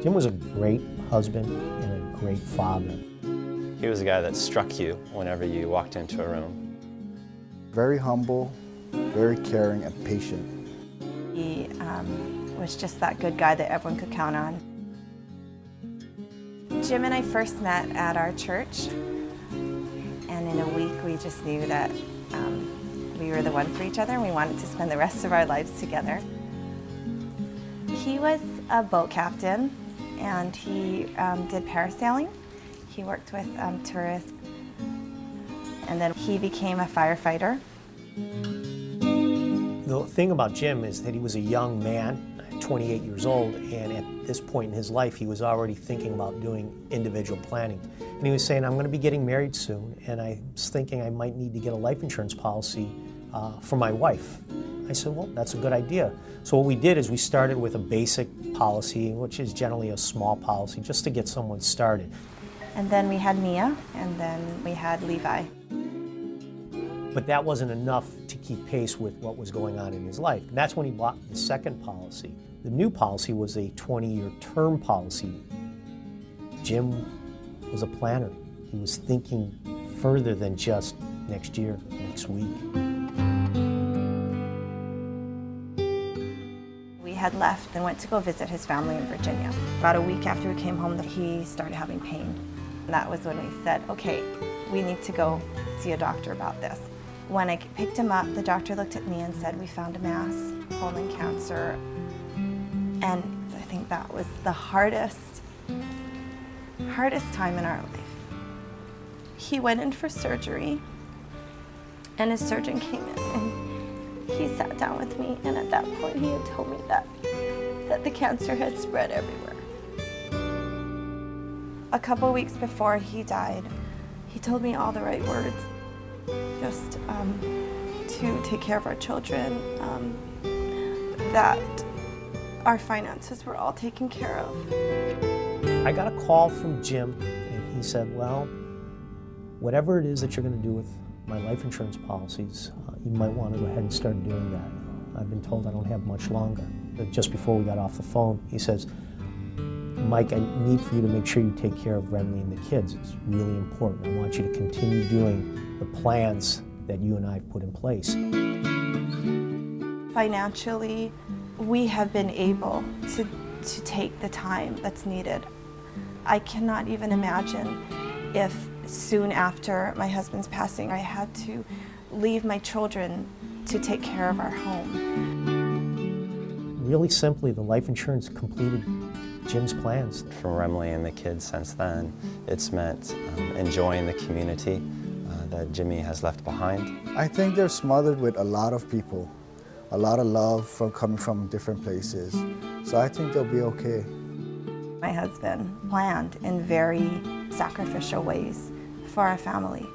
Jim was a great husband and a great father. He was a guy that struck you whenever you walked into a room. Very humble, very caring and patient. He was just that good guy that everyone could count on. Jim and I first met at our church, and in a week we just knew that we were the one for each other and we wanted to spend the rest of our lives together. He was a boat captain and he did parasailing. He worked with tourists, and then he became a firefighter. The thing about Jim is that he was a young man, 28 years old, and at this point in his life he was already thinking about doing individual planning. And he was saying, I'm going to be getting married soon, and I was thinking I might need to get a life insurance policy for my wife. I said, well, that's a good idea. So what we did is we started with a basic policy, which is generally a small policy, just to get someone started. And then we had Mia, and then we had Levi. But that wasn't enough to keep pace with what was going on in his life. And that's when he bought the second policy. The new policy was a 20-year term policy. Jim was a planner. He was thinking further than just next year, next week. We had left and went to go visit his family in Virginia. About a week after we came home, he started having pain. And that was when we said, okay, we need to go see a doctor about this. When I picked him up, the doctor looked at me and said, we found a mass, colon cancer. And I think that was the hardest time in our life. He went in for surgery, and his surgeon came in, and he sat down with me, and at that point he had told me that the cancer had spread everywhere. A couple weeks before he died, he told me all the right words, just to take care of our children, that our finances were all taken care of. I got a call from Jim, and he said, well, whatever it is that you're going to do with my life insurance policies, you might want to go ahead and start doing that. I've been told I don't have much longer. But just before we got off the phone, he says, Mike, I need for you to make sure you take care of Remley and the kids. It's really important. I want you to continue doing the plans that you and I have put in place. Financially, we have been able to take the time that's needed. I cannot even imagine if soon after my husband's passing, I had to leave my children to take care of our home. Really simply, the life insurance completed Jim's plans. For Remley and the kids since then, it's meant enjoying the community that Jimmy has left behind. I think they're smothered with a lot of people, a lot of love coming from different places. So I think they'll be okay. My husband planned in very sacrificial ways for our family.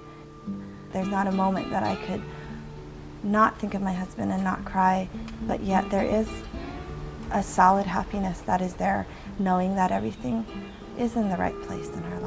There's not a moment that I could not think of my husband and not cry, but yet there is a solid happiness that is there, knowing that everything is in the right place in our life.